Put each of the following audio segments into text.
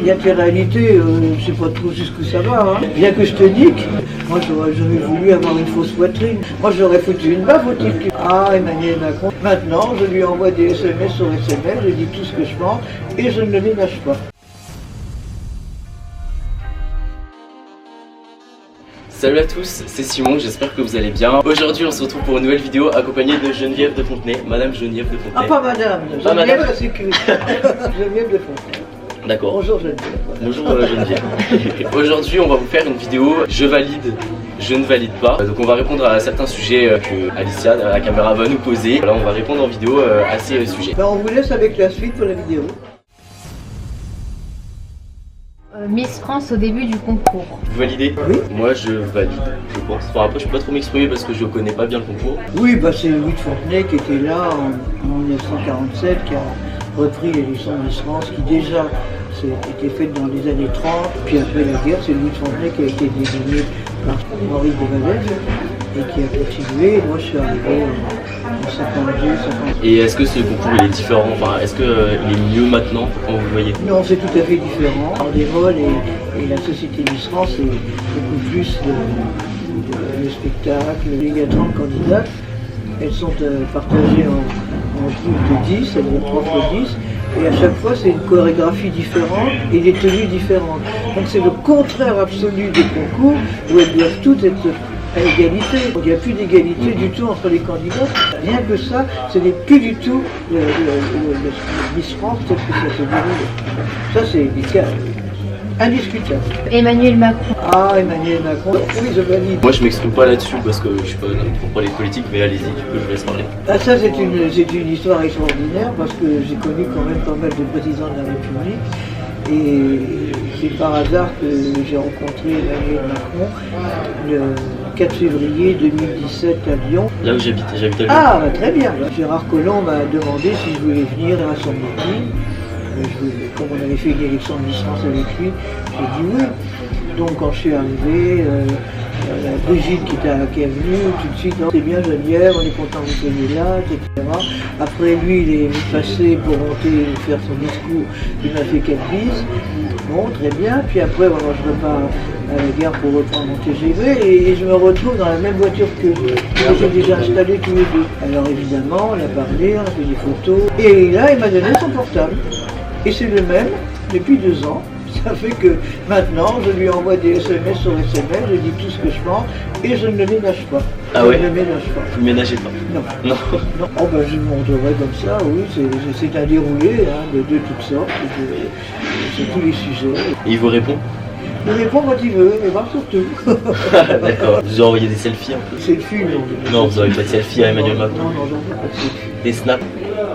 Il y a tes réalités, je sais pas trop jusqu'où ça va, hein. Bien que je te nique, moi j'aurais voulu avoir une fausse poitrine. Moi j'aurais foutu une baffe au type. Ah, Emmanuel Macron. Maintenant, je lui envoie des SMS sur SMS, je dis tout ce que je pense et je ne le ménage pas. Salut à tous, c'est Simon, j'espère que vous allez bien. Aujourd'hui on se retrouve pour une nouvelle vidéo accompagnée de Geneviève de Fontenay, Madame Geneviève de Fontenay. Ah pas madame, Pas Geneviève madame. la sécurité. Geneviève de Fontenay. D'accord. Bonjour Geneviève. Bonjour Geneviève. Aujourd'hui on va vous faire une vidéo je valide, je ne valide pas. Donc on va répondre à certains sujets que Alicia, la caméra, va nous poser. Là on va répondre en vidéo à ces sujets. Ben, on vous laisse avec la suite pour la vidéo. Miss France au début du concours. Vous validez? Oui. Moi je valide, je pense. Enfin après je peux pas trop m'exprimer parce que je connais pas bien le concours. Oui, bah, c'est Louis de Fontenay qui était là en 1947, qui a repris les licences Miss France, qui déjà était faite dans les années 30. Puis après la guerre, c'est Louis de Fontenay qui a été désigné par Maurice de Valette et qui a continué. Moi je suis arrivé en 52, 53. Et est-ce que ce concours il est différent? Enfin est-ce qu'il est mieux maintenant quand vous le voyez? Non, c'est tout à fait différent. Andémol et la Société Miss France, c'est beaucoup plus de spectacle. Il y a 30 candidates. Elles sont partagées en groupes de 10, elles ont 3 fois 10. Et à chaque fois, c'est une chorégraphie différente et des tenues différentes. Donc c'est le contraire absolu des concours où elles doivent toutes être à égalité. Il n'y a plus d'égalité du tout entre les candidats. Rien que ça, ce n'est plus du tout le Miss France tel que ça se déroule. Ça, c'est des cas indiscutables. Emmanuel Macron. Ah, Emmanuel Macron, oui, je valide. Moi je m'exprime pas là-dessus parce que je suis pas trop les politiques, mais allez-y, du coup je vous laisse parler. Ah, ça, c'est une histoire extraordinaire parce que j'ai connu quand même pas mal de présidents de la République. Et c'est par hasard que j'ai rencontré Emmanuel Macron le 4 février 2017 à Lyon. Là où j'habite à Lyon. Ah, bah, très bien. Gérard Collomb m'a demandé si je voulais venir à son meeting. Comme on avait fait une élection de licence avec lui, j'ai dit oui. Donc quand je suis arrivé, Brigitte qui est venue, tout de suite, c'est bien Geneviève, on est content que vous soyez là, etc. Après lui, il est passé pour monter faire son discours, il m'a fait 4 bises. Bon, très bien. Puis après, moi, je repars à la gare pour reprendre mon TGV et je me retrouve dans la même voiture que on s'est déjà installés tous les deux. Alors évidemment, on a parlé, on a fait des photos. Et là, il m'a donné son portable. Et c'est le même depuis 2 ans. Ça fait que maintenant, je lui envoie des SMS sur SMS, je dis tout ce que je pense et je ne le ménage pas. Ah ouais? Je ne le ménage pas. Vous ne ménagez pas? Non. Non. Non. Oh ben, je le montrerai comme ça, oui, c'est un déroulé hein, de toutes sortes, sur tous les sujets. Et il vous répond? Il répond quand il veut, mais pas surtout. D'accord. Vous envoyez des selfies un peu? Selfie, non. Non, vous n'envoyez pas de selfie à Emmanuel Macron? Non, j'en fais pas de selfie. Des snaps?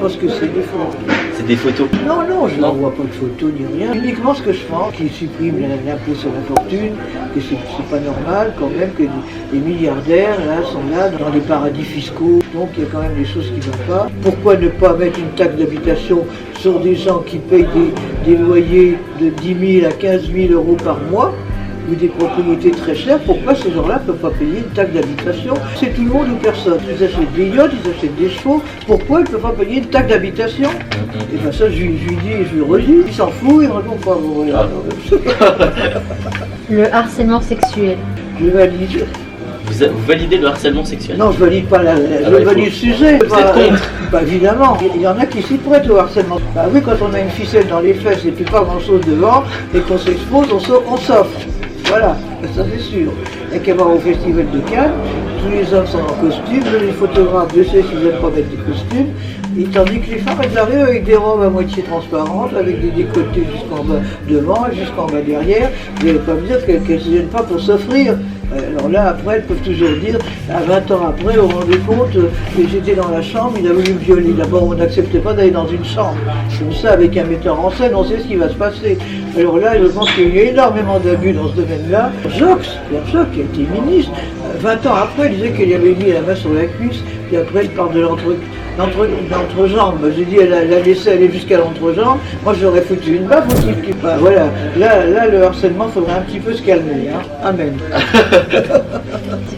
Parce que c'est des faux. C'est des photos? Non, je n'envoie pas de photos ni rien. Uniquement ce que je pense, qui supprime l'impôt sur la fortune, que c'est pas normal quand même que les milliardaires là sont là dans les paradis fiscaux. Donc il y a quand même des choses qui ne vont pas. Pourquoi ne pas mettre une taxe d'habitation sur des gens qui payent des loyers de 10 000 à 15 000 euros par mois ou des propriétés très chères? Pourquoi ces gens-là ne peuvent pas payer une taxe d'habitation? C'est tout le monde ou personne. Ils achètent des yachts, ils achètent des chevaux. Pourquoi ils ne peuvent pas payer une taxe d'habitation? Et bien ça, je lui dis et je lui redis. Il s'en fout, il ne répond pas. Bon, Le harcèlement sexuel. je valide. Vous validez le harcèlement sexuel? Non, je valide pas je bah, valide le sujet. Vous êtes contre? Bah évidemment, il y en a qui s'y prêtent au harcèlement. Bah oui, quand on a une ficelle dans les fesses et puis pas grand chose devant, et qu'on s'expose, on s'offre. Voilà, ça c'est sûr. Et qu'à voir au festival de Cannes, tous les hommes sont en costume, les photographes, je sais s'ils n'aiment pas mettre des costumes, et tandis que les femmes elles arrivent avec des robes à moitié transparentes, avec des décolletés jusqu'en bas devant et jusqu'en bas derrière. Vous n'allez pas me dire qu'elles ne se gênent pas pour s'offrir. Alors là, après, elles peuvent toujours dire, à 20 ans après, au rendez compte, j'étais dans la chambre, il a voulu me violer. D'abord, on n'acceptait pas d'aller dans une chambre. Comme ça, avec un metteur en scène, on sait ce qui va se passer. Alors là, je pense qu'il y a énormément d'abus dans ce domaine-là. Pierre Jox, qui a été ministre, 20 ans après, il disait qu'il avait mis la main sur la cuisse, puis après, il parle de d'entrejambe. J'ai dit, elle a laissé aller jusqu'à l'entrejambe. Moi, j'aurais foutu une baffe au type qui part. Voilà, là, le harcèlement, faudrait un petit peu se calmer. Hein. Amen.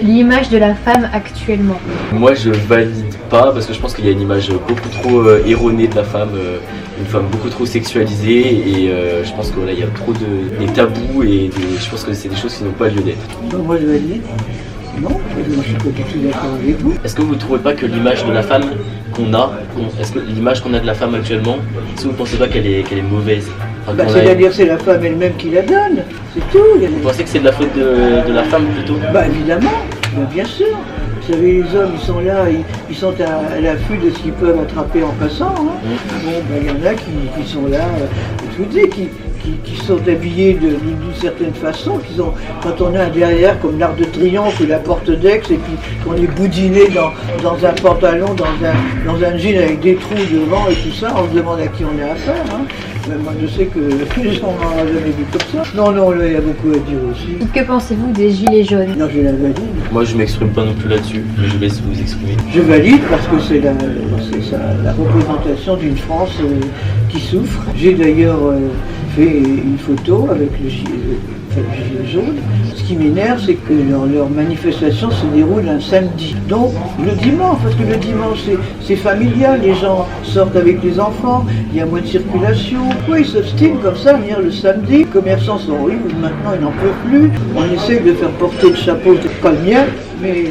L'image de la femme actuellement. Moi je valide pas parce que je pense qu'il y a une image beaucoup trop erronée de la femme, une femme beaucoup trop sexualisée et je pense que voilà, il y a trop des tabous et je pense que c'est des choses qui n'ont pas lieu d'être. Donc, moi, je vais dire, non, moi, je suis pas du tout d'accord avec vous. Est-ce que vous ne trouvez pas que l'image de la femme qu'on a, est-ce que l'image qu'on a de la femme actuellement, est-ce que vous ne pensez pas qu'elle est mauvaise? Enfin, C'est-à-dire c'est la femme elle-même qui la donne, c'est tout. Vous pensez que c'est de la faute de la femme plutôt? Évidemment, bien sûr. Vous savez, les hommes, ils sont là, ils sont à l'affût de ce qu'ils peuvent attraper en passant. Hein. Bon, il y en a qui sont là, je vous dis, qui sont habillés d'une certaine façon, quand on a derrière comme l'Arc de Triomphe ou la Porte d'Aix, et puis qu'on est boudiné dans un pantalon, dans un jean avec des trous devant et tout ça, on se demande à qui on a affaire. Hein. Moi, je sais que les gens n'en ont jamais vu comme ça. Non, là, il y a beaucoup à dire aussi. Que pensez-vous des gilets jaunes? Non, je la valide. Moi, je m'exprime pas non plus là-dessus, mais je laisse vous exprimer. Je valide parce que c'est la représentation d'une France qui souffre. J'ai d'ailleurs fait une photo avec le gilet jaune. Ce qui m'énerve, c'est que leur manifestation se déroule un samedi. Donc le dimanche, parce que le dimanche c'est familial, les gens sortent avec les enfants, il y a moins de circulation. Oui, ils s'obstinent comme ça, venir le samedi. Les commerçants sont horribles, maintenant ils n'en peuvent plus. On essaie de faire porter le chapeau, c'est pas le mien, mais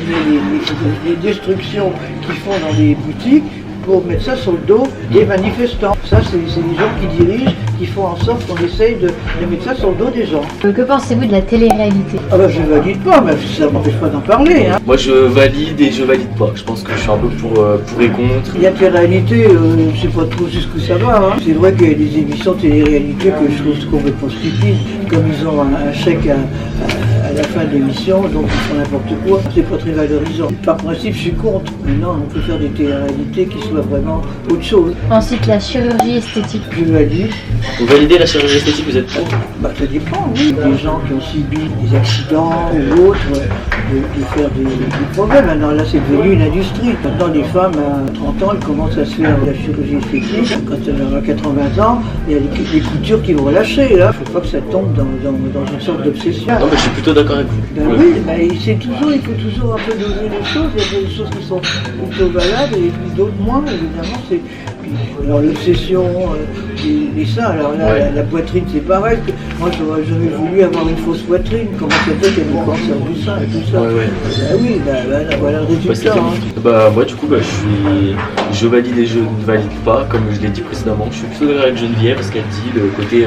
les destructions qu'ils font dans les boutiques, pour mettre ça sur le dos des manifestants. Ça, c'est les gens qui dirigent, qui font en sorte qu'on essaye de mettre ça sur le dos des gens. Que pensez-vous de la télé-réalité? Je valide pas, mais ça m'empêche pas d'en parler. Hein. Moi je valide et je valide pas. Je pense que je suis un peu pour et contre. Il y a télé-réalité, je sais pas trop jusqu'où ça va. Hein. C'est vrai qu'il y a des émissions de télé-réalité que je trouve complètement stupides, comme ils ont un chèque à la fin de l'émission, donc ils font n'importe quoi. C'est pas très valorisant. Par principe, je suis contre. Maintenant, on peut faire des télé-réalités qui soient vraiment autre chose. Ensuite, la chirurgie esthétique. Je valide. Vous validez la chirurgie esthétique, vous êtes pour? Ça dépend, oui. Des gens qui ont subi des accidents ou autres, de faire des problèmes. Maintenant, là, c'est devenu une industrie. Maintenant, les femmes à 30 ans, elles commencent à se faire de la chirurgie esthétique. Quand elles auront 80 ans, il y a les coutures qui vont relâcher. Là, il ne faut pas que ça tombe dans une sorte d'obsession. Non, mais je suis plutôt d'accord avec vous. Oui, il faut toujours un peu doser les choses. Il y a des choses qui sont plutôt valables et puis d'autres moins, évidemment. Alors l'obsession des seins, alors là, la poitrine c'est pareil. Moi j'aurais voulu avoir une fausse poitrine, comment ça fait qu'il y a du cancer du sein et tout ça. Oui, voilà le résultat. Moi du coup je valide et je ne valide pas, comme je l'ai dit précédemment. Je suis plutôt d'accord avec Geneviève parce qu'elle dit le côté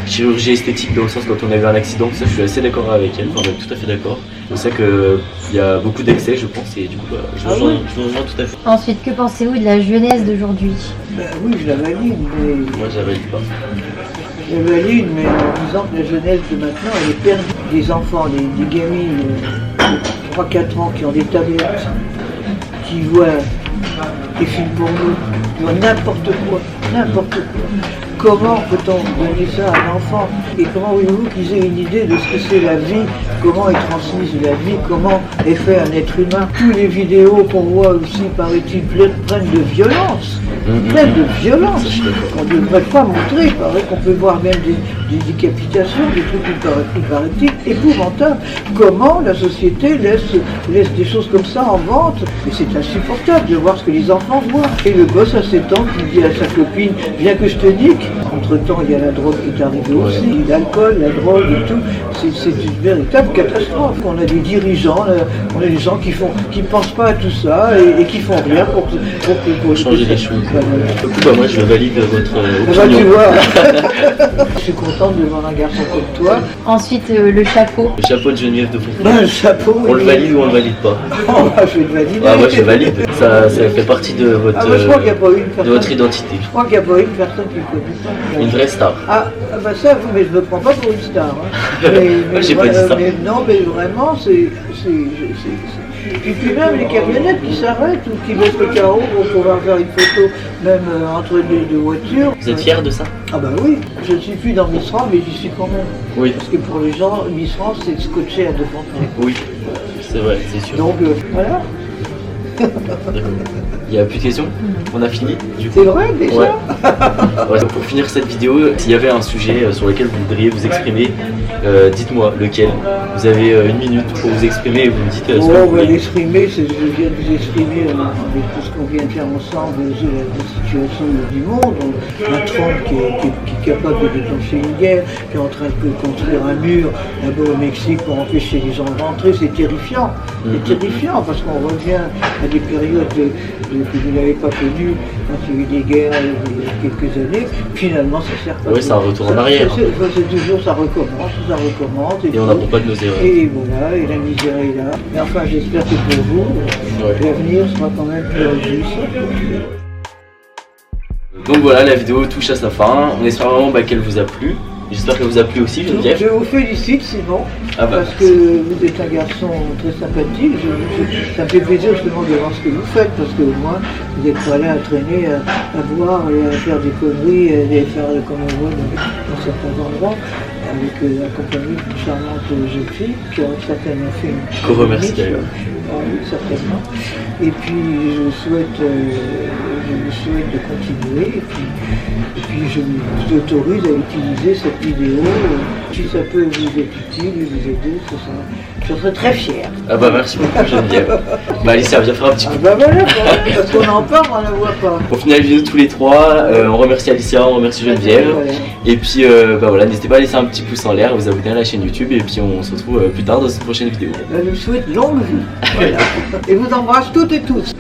chirurgie esthétique dans le sens quand on a eu un accident, ça je suis assez d'accord avec elle, enfin tout à fait d'accord. C'est ça qu'il y a beaucoup d'excès je pense et du coup je vous rejoins tout à fait. Ensuite, que pensez-vous de la jeunesse d'aujourd'hui? Oui, je la valide, mais... Moi je la valide pas. Je la valide, mais en disant que la jeunesse de maintenant, elle est perdue. Des enfants, des gamines de 3-4 ans qui ont des tablettes, qui voient des films porno, qui voient n'importe quoi. Comment peut-on donner ça à un enfant? Et comment voulez-vous qu'ils aient une idée de ce que c'est la vie? Comment est transmise la vie? Comment est fait un être humain? Tous les vidéos qu'on voit aussi, paraît-il, prennent de violence. Pleine de violence. On ne devrait pas montrer. Il paraît qu'on peut voir même des décapitations, des trucs qui paraît-il épouvantables. Comment la société laisse des choses comme ça en vente? Et c'est insupportable de voir ce que les enfants voient. Et le gosse à 7 ans qui dit à sa copine, viens que je te nique. Entre-temps, il y a la drogue qui est arrivée aussi, l'alcool, la drogue et tout. C'est une véritable catastrophe. On a des dirigeants, on a des gens qui ne pensent pas à tout ça et qui font rien pour changer les choses. Du coup, moi je valide votre opinion. Tu vois, je suis contente de voir un garçon comme toi. Ensuite, le chapeau. Le chapeau de Geneviève de Fontenay. Le chapeau. On le valide ou on le valide pas? Je vais le valider. Moi je valide. Ça fait partie de votre, je crois qu'il y a pas une votre identité. Je crois qu'il n'y a pas une personne qui connaît ça. Une vraie star. Ça, mais je ne me prends pas pour une star. Hein. Moi j'ai pas dit ça. Non, mais vraiment, c'est... Et puis même les camionnettes qui s'arrêtent ou qui mettent le carreau pour pouvoir faire une photo, même entre les deux voitures. Vous êtes fier de ça? Oui, je ne suis plus dans Miss France, mais j'y suis quand même. Oui. Parce que pour les gens, Miss France, c'est scotché à deux Fontenay. Oui, c'est vrai, c'est sûr. Donc voilà. D'accord. Il n'y a plus de questions? On a fini du coup? C'est vrai déjà? Ouais. Ouais, pour finir cette vidéo, s'il y avait un sujet sur lequel vous voudriez vous exprimer, dites-moi lequel. Vous avez 1 minute pour vous exprimer et vous me dites ce que vous On va voulez. l'exprimer, je viens de vous exprimer avec tout ce qu'on vient de faire ensemble, la situation du monde. Un Trump qui est capable de déclencher une guerre, qui est en train de construire un mur là-bas au Mexique pour empêcher les gens de rentrer, c'est terrifiant. C'est terrifiant parce qu'on revient à des périodes que vous n'avez pas connues quand il y a eu des guerres il y a quelques années. Finalement, ça sert pas. Oui, c'est un retour en arrière. C'est toujours, ça recommence. Et on n'apprend pas de nos erreurs. Et voilà, et la misère est là. Mais enfin, j'espère que pour vous, l'avenir sera quand même plus juste. Donc voilà, la vidéo touche à sa fin. On espère vraiment qu'elle vous a plu. J'espère qu'elle vous a plu aussi, Geneviève. Je vous félicite, Simon, parce que vous êtes un garçon très sympathique. Ça me fait plaisir justement de voir ce que vous faites, parce que moi, vous n'êtes pas là à traîner, à boire et à faire des conneries, et à faire comme on voit dans certains endroits, avec la compagnie d'une charmante jeune fille qui aurait certainement fait une... Qu'on remercie d'ailleurs. Oui, certainement. Et puis je vous souhaite de continuer. Et puis je vous autorise à utiliser cette vidéo. Si ça peut vous être utile et vous aider, je serai très fier. Ah bah merci beaucoup Geneviève. Bah Alicia, viens faire un petit coup. Ah bah voilà, parce qu'on en parle, on ne la voit pas. Pour finir la vidéo tous les trois, on remercie Alicia, on remercie Geneviève. Voilà. Et puis bah voilà, n'hésitez pas à laisser un petit pouce en l'air, vous abonner à la chaîne YouTube et puis on se retrouve plus tard dans une prochaine vidéo. Je vous souhaite longue vie. Voilà. Et vous embrasse toutes et tous.